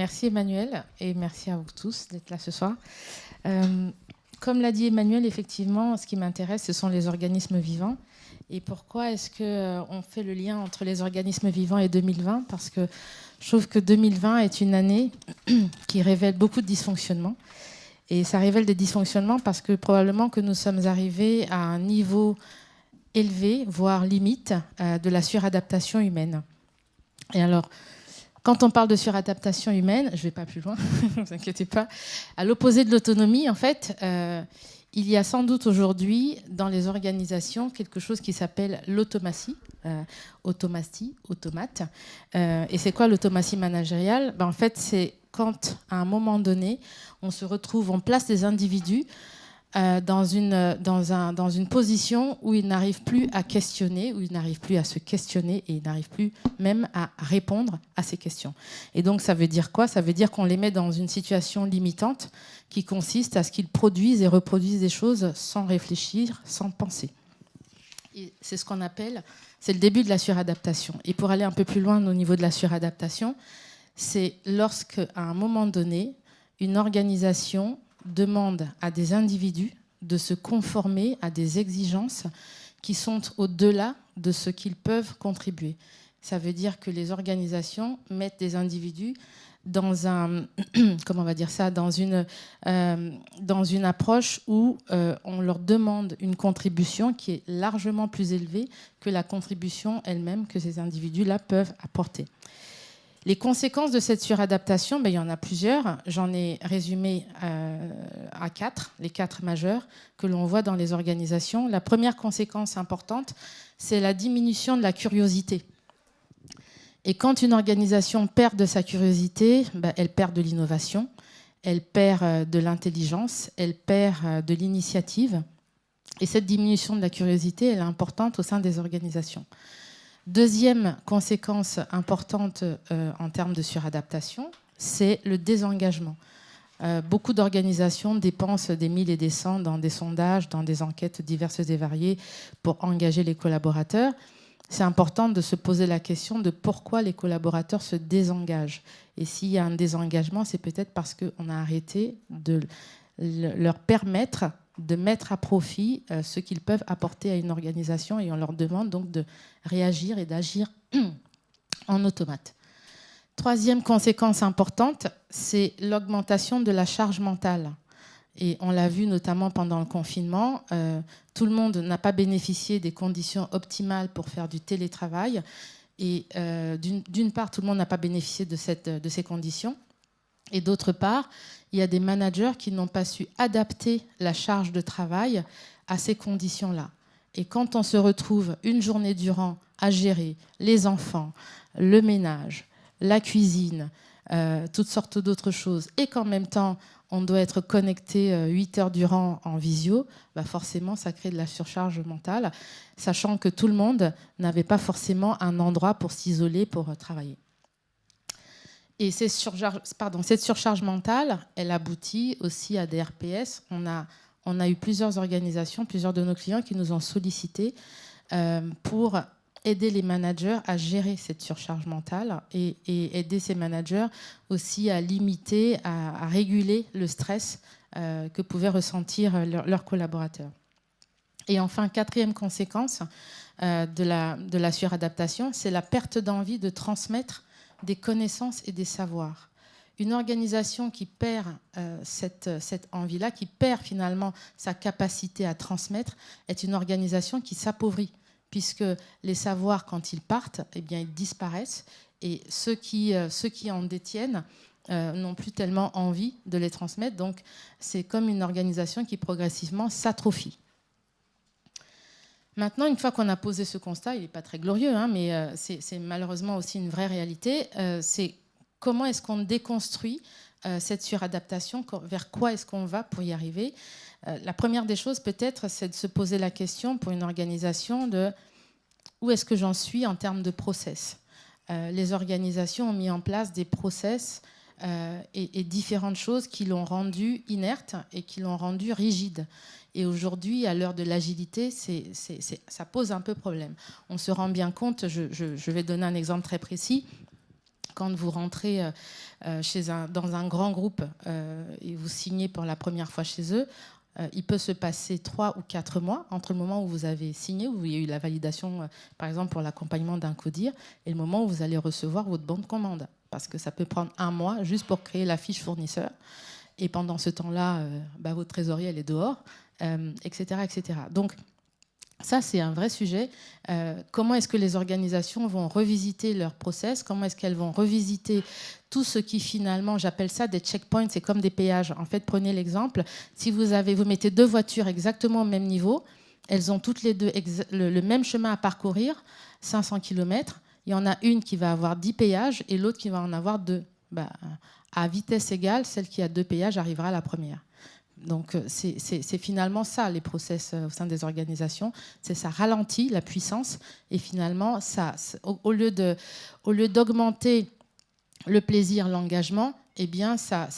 Merci Emmanuel et merci à vous tous d'être là ce soir. Comme l'a dit Emmanuel, effectivement, ce qui m'intéresse, ce sont les organismes vivants. Et pourquoi est-ce qu'on fait le lien entre les organismes vivants et 2020 ? Parce que je trouve que 2020 est une année qui révèle beaucoup de dysfonctionnements. Et ça révèle des dysfonctionnements parce que probablement que nous sommes arrivés à un niveau élevé, voire limite, de la suradaptation humaine. Et alors, quand on parle de suradaptation humaine, je ne vais pas plus loin, ne vous inquiétez pas, à l'opposé de l'autonomie, en fait, il y a sans doute aujourd'hui dans les organisations quelque chose qui s'appelle l'automatie, automate. Et c'est quoi l'automatie managériale ? En fait, c'est quand, à un moment donné, on se retrouve, on place des individus dans une position où ils n'arrivent plus à questionner, où ils n'arrivent plus à se questionner et ils n'arrivent plus même à répondre à ces questions. Et donc ça veut dire quoi ? Ça veut dire qu'on les met dans une situation limitante qui consiste à ce qu'ils produisent et reproduisent des choses sans réfléchir, sans penser. Et c'est ce qu'on appelle, c'est le début de la suradaptation. Et pour aller un peu plus loin au niveau de la suradaptation, c'est lorsque, à un moment donné, une organisation demande à des individus de se conformer à des exigences qui sont au-delà de ce qu'ils peuvent contribuer. Ça veut dire que les organisations mettent des individus dans un, comment on va dire ça, dans une approche où on leur demande une contribution qui est largement plus élevée que la contribution elle-même que ces individus-là peuvent apporter. Les conséquences de cette suradaptation, il y en a plusieurs. J'en ai résumé à 4, les 4 majeures que l'on voit dans les organisations. La première conséquence importante, c'est la diminution de la curiosité. Et quand une organisation perd de sa curiosité, elle perd de l'innovation, elle perd de l'intelligence, elle perd de l'initiative. Et cette diminution de la curiosité, elle est importante au sein des organisations. Deuxième conséquence importante en termes de suradaptation, c'est le désengagement. Beaucoup d'organisations dépensent des 1000 et des 100 dans des sondages, dans des enquêtes diverses et variées pour engager les collaborateurs. C'est important de se poser la question de pourquoi les collaborateurs se désengagent. Et s'il y a un désengagement, c'est peut-être parce qu'on a arrêté de leur permettre de mettre à profit ce qu'ils peuvent apporter à une organisation et on leur demande donc de réagir et d'agir en automate. Troisième conséquence importante, c'est l'augmentation de la charge mentale. Et on l'a vu notamment pendant le confinement, tout le monde n'a pas bénéficié des conditions optimales pour faire du télétravail. Et d'une part, tout le monde n'a pas bénéficié de ces conditions. Et d'autre part, il y a des managers qui n'ont pas su adapter la charge de travail à ces conditions-là. Et quand on se retrouve une journée durant à gérer les enfants, le ménage, la cuisine, toutes sortes d'autres choses, et qu'en même temps, on doit être connecté 8 heures durant en visio, forcément, ça crée de la surcharge mentale, sachant que tout le monde n'avait pas forcément un endroit pour s'isoler, pour travailler. Et cette surcharge mentale, elle aboutit aussi à des RPS. On a eu plusieurs organisations, plusieurs de nos clients qui nous ont sollicité pour aider les managers à gérer cette surcharge mentale et aider ces managers aussi à limiter, à réguler le stress que pouvaient ressentir leurs collaborateurs. Et enfin, quatrième conséquence de la suradaptation, c'est la perte d'envie de transmettre des connaissances et des savoirs. Une organisation qui perd cette envie-là, qui perd finalement sa capacité à transmettre, est une organisation qui s'appauvrit, puisque les savoirs, quand ils partent, ils disparaissent, et ceux qui en détiennent n'ont plus tellement envie de les transmettre. Donc, c'est comme une organisation qui progressivement s'atrophie. Maintenant, une fois qu'on a posé ce constat, il n'est pas très glorieux, mais c'est malheureusement aussi une vraie réalité, c'est comment est-ce qu'on déconstruit cette suradaptation, vers quoi est-ce qu'on va pour y arriver. La première des choses, peut-être, c'est de se poser la question pour une organisation de où est-ce que j'en suis en termes de process. Les organisations ont mis en place des process et différentes choses qui l'ont rendu inerte et qui l'ont rendu rigide. Et aujourd'hui, à l'heure de l'agilité, ça pose un peu problème. On se rend bien compte, je vais donner un exemple très précis. quand vous rentrez dans un grand groupe et vous signez pour la première fois chez eux, il peut se passer 3 ou 4 mois entre le moment où vous avez signé, où il y a eu la validation, par exemple pour l'accompagnement d'un CODIR, et le moment où vous allez recevoir votre bon de commande. Parce que ça peut prendre 1 mois juste pour créer la fiche fournisseur. Et pendant ce temps-là, votre trésorier, elle est dehors, etc., etc. Donc, ça, c'est un vrai sujet. Comment est-ce que les organisations vont revisiter leur process? Comment est-ce qu'elles vont revisiter tout ce qui, finalement, j'appelle ça des checkpoints, c'est comme des péages. En fait, prenez l'exemple, si vous mettez 2 voitures exactement au même niveau, elles ont toutes les deux le même chemin à parcourir, 500 km. Il y en a une qui va avoir 10 péages et l'autre qui va en avoir 2. À vitesse égale, celle qui a 2 péages arrivera à la première. Donc, c'est finalement ça, les process au sein des organisations. Ça ralentit la puissance et finalement, au lieu d'augmenter le plaisir, l'engagement, eh bien, ça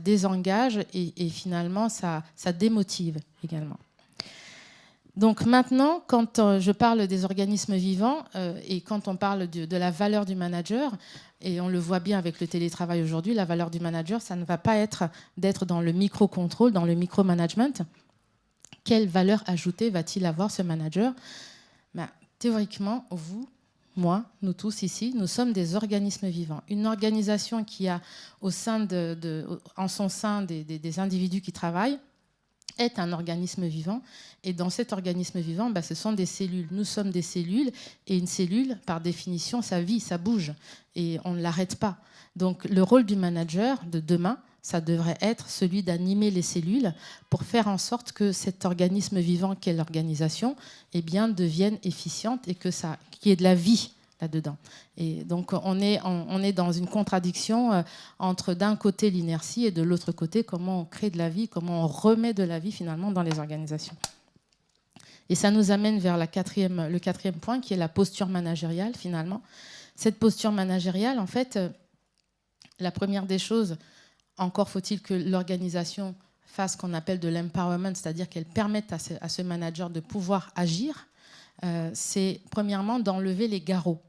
désengage et finalement, ça démotive également. Donc maintenant, quand je parle des organismes vivants et quand on parle de la valeur du manager, et on le voit bien avec le télétravail aujourd'hui, la valeur du manager, ça ne va pas être d'être dans le micro-contrôle, dans le micro-management. Quelle valeur ajoutée va-t-il avoir ce manager? Théoriquement, vous, moi, nous tous ici, nous sommes des organismes vivants. Une organisation qui a en son sein des individus qui travaillent est un organisme vivant. Et dans cet organisme vivant, ce sont des cellules. Nous sommes des cellules. Et une cellule, par définition, ça vit, ça bouge. Et on ne l'arrête pas. Donc le rôle du manager de demain, ça devrait être celui d'animer les cellules pour faire en sorte que cet organisme vivant qu'est l'organisation devienne efficiente et qu'il y ait de la vie là-dedans. Et donc on est dans une contradiction entre d'un côté l'inertie et de l'autre côté comment on crée de la vie, comment on remet de la vie finalement dans les organisations. Et ça nous amène vers le quatrième point qui est la posture managériale finalement. Cette posture managériale, en fait, la première des choses, encore faut-il que l'organisation fasse ce qu'on appelle de l'empowerment, c'est-à-dire qu'elle permette à ce manager de pouvoir agir, c'est premièrement d'enlever les garrots.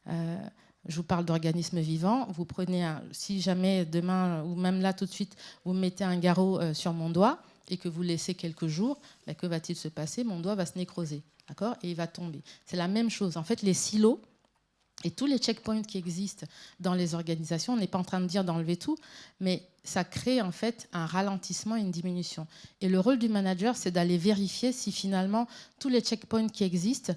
Je vous parle d'organismes vivants. Vous prenez si jamais demain ou même là tout de suite, vous mettez un garrot sur mon doigt et que vous laissez quelques jours, que va-t-il se passer? Mon doigt va se nécroser, d'accord? Et il va tomber. C'est la même chose. En fait, les silos et tous les checkpoints qui existent dans les organisations, on n'est pas en train de dire d'enlever tout, mais ça crée en fait un ralentissement et une diminution. Et le rôle du manager, c'est d'aller vérifier si finalement tous les checkpoints qui existent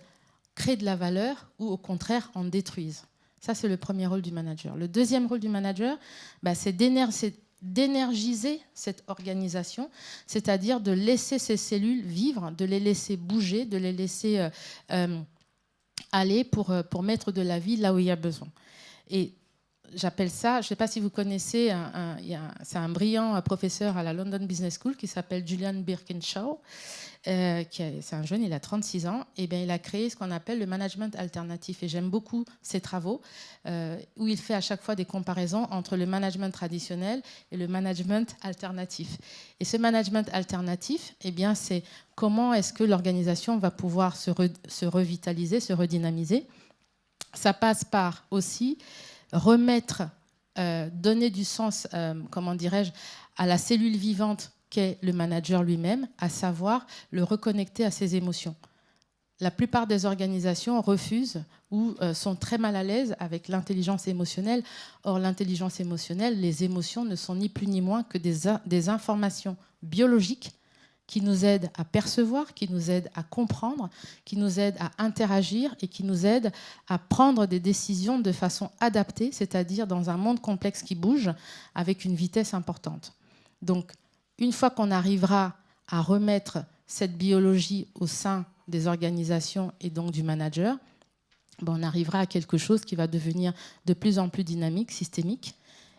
créent de la valeur ou au contraire en détruisent. Ça, c'est le premier rôle du manager. Le deuxième rôle du manager, c'est d'énergiser cette organisation, c'est-à-dire de laisser ces cellules vivre, de les laisser bouger, de les laisser aller pour mettre de la vie là où il y a besoin. Et j'appelle ça, je ne sais pas si vous connaissez, c'est un brillant professeur à la London Business School qui s'appelle Julian Birkinshaw. C'est un jeune, il a 36 ans, et il a créé ce qu'on appelle le management alternatif. Et j'aime beaucoup ses travaux où il fait à chaque fois des comparaisons entre le management traditionnel et le management alternatif. Et ce management alternatif, c'est comment est-ce que l'organisation va pouvoir se revitaliser, se redynamiser. Ça passe par aussi donner du sens, comment dirais-je, à la cellule vivante qu'est le manager lui-même, à savoir le reconnecter à ses émotions. La plupart des organisations refusent ou sont très mal à l'aise avec l'intelligence émotionnelle. Or, l'intelligence émotionnelle, les émotions ne sont ni plus ni moins que des informations biologiques qui nous aident à percevoir, qui nous aident à comprendre, qui nous aident à interagir et qui nous aident à prendre des décisions de façon adaptée, c'est-à-dire dans un monde complexe qui bouge avec une vitesse importante. Donc, une fois qu'on arrivera à remettre cette biologie au sein des organisations et donc du manager, on arrivera à quelque chose qui va devenir de plus en plus dynamique, systémique.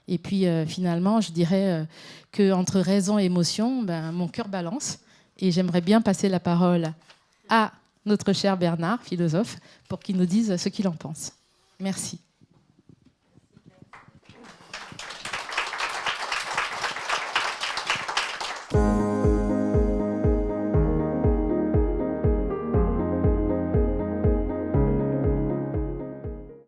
Et puis finalement, je dirais qu'entre raison et émotion, mon cœur balance. Et j'aimerais bien passer la parole à notre cher Bernard, philosophe, pour qu'il nous dise ce qu'il en pense. Merci.